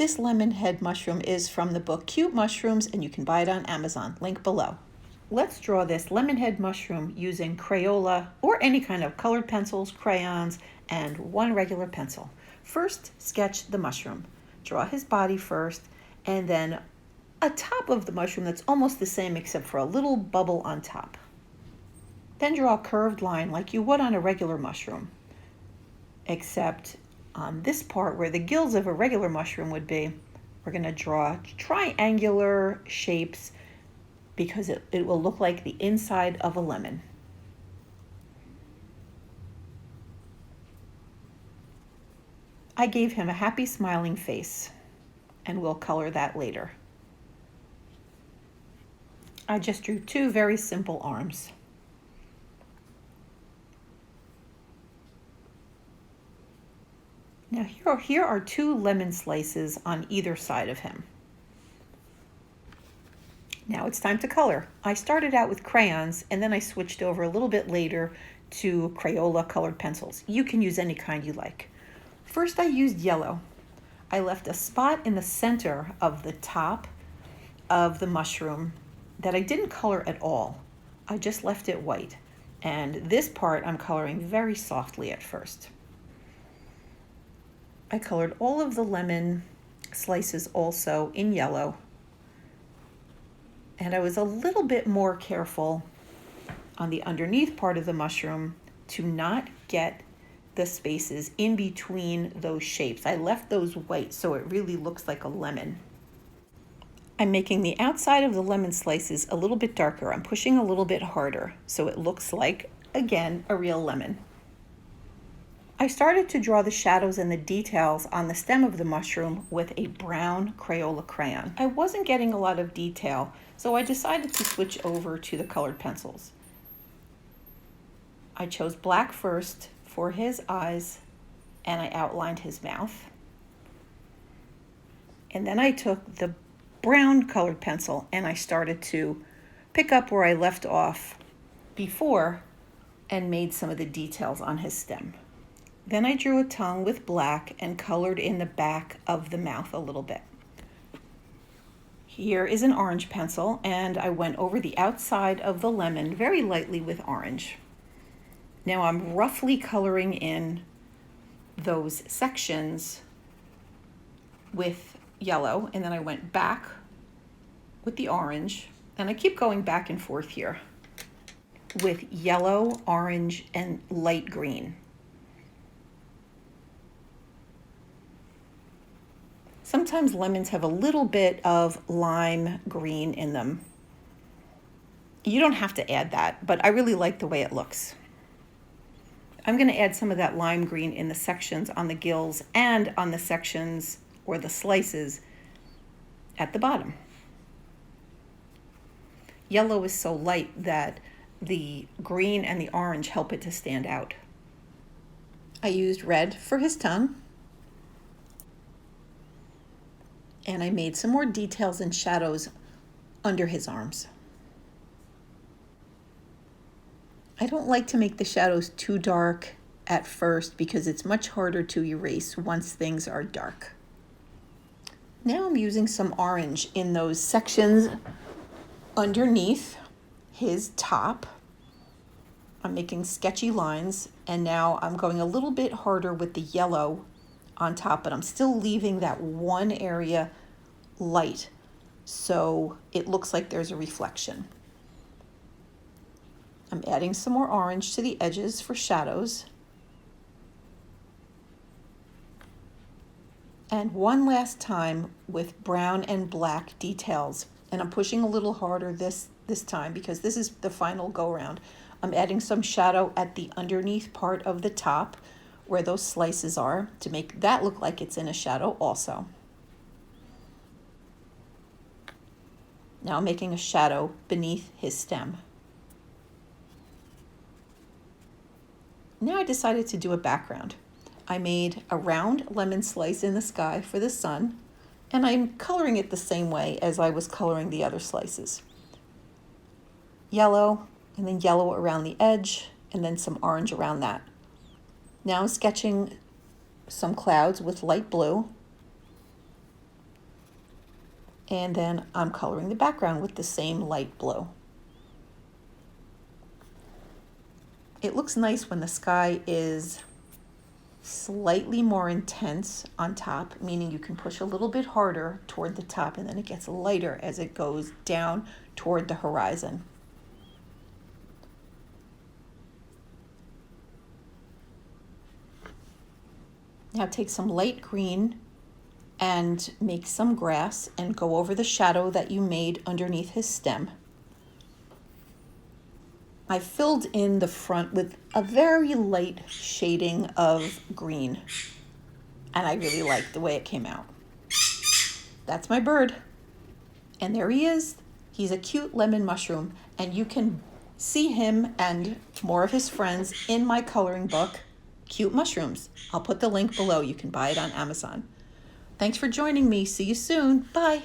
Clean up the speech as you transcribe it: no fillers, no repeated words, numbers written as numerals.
This lemon head mushroom is from the book Cute Mushrooms, and you can buy it on Amazon, link below. Let's draw this lemon head mushroom using Crayola or any kind of colored pencils, crayons, and one regular pencil. First, sketch the mushroom. Draw his body first, and then a top of the mushroom that's almost the same except for a little bubble on top. Then draw a curved line like you would on a regular mushroom, except on this part where the gills of a regular mushroom would be, we're going to draw triangular shapes because it will look like the inside of a lemon. I gave him a happy smiling face, and we'll color that later. I just drew two very simple arms. Now here are two lemon slices on either side of him. Now it's time to color. I started out with crayons and then I switched over a little bit later to Crayola Colored Pencils. You can use any kind you like. First I used yellow. I left a spot in the center of the top of the mushroom that I didn't color at all. I just left it white. And this part I'm coloring very softly at first. I colored all of the lemon slices also in yellow. And I was a little bit more careful on the underneath part of the mushroom to not get the spaces in between those shapes. I left those white so it really looks like a lemon. I'm making the outside of the lemon slices a little bit darker. I'm pushing a little bit harder so it looks like, again, a real lemon. I started to draw the shadows and the details on the stem of the mushroom with a brown Crayola crayon. I wasn't getting a lot of detail, so I decided to switch over to the colored pencils. I chose black first for his eyes, and I outlined his mouth. And then I took the brown colored pencil and I started to pick up where I left off before and made some of the details on his stem. Then I drew a tongue with black and colored in the back of the mouth a little bit. Here is an orange pencil, and I went over the outside of the lemon very lightly with orange. Now I'm roughly coloring in those sections with yellow, and then I went back with the orange, and I keep going back and forth here with yellow, orange, and light green. Sometimes lemons have a little bit of lime green in them. You don't have to add that, but I really like the way it looks. I'm going to add some of that lime green in the sections on the gills and on the sections or the slices at the bottom. Yellow is so light that the green and the orange help it to stand out. I used red for his tongue. And I made some more details and shadows under his arms. I don't like to make the shadows too dark at first because it's much harder to erase once things are dark. Now I'm using some orange in those sections underneath his top. I'm making sketchy lines, and now I'm going a little bit harder with the yellow on top, but I'm still leaving that one area light so it looks like there's a reflection. I'm adding some more orange to the edges for shadows. And one last time with brown and black details. And I'm pushing a little harder this time because this is the final go round. I'm adding some shadow at the underneath part of the top where those slices are to make that look like it's in a shadow also. Now I'm making a shadow beneath his stem. Now I decided to do a background. I made a round lemon slice in the sky for the sun, and I'm coloring it the same way as I was coloring the other slices. Yellow, and then yellow around the edge, and then some orange around that. Now I'm sketching some clouds with light blue. And then I'm coloring the background with the same light blue. It looks nice when the sky is slightly more intense on top, meaning you can push a little bit harder toward the top, and then it gets lighter as it goes down toward the horizon. Now take some light green and make some grass and go over the shadow that you made underneath his stem. I filled in the front with a very light shading of green, and I really liked the way it came out. That's my bird. And there he is. He's a cute lemon mushroom, and you can see him and more of his friends in my coloring book, Cute Mushrooms. I'll put the link below. You can buy it on Amazon. Thanks for joining me. See you soon. Bye.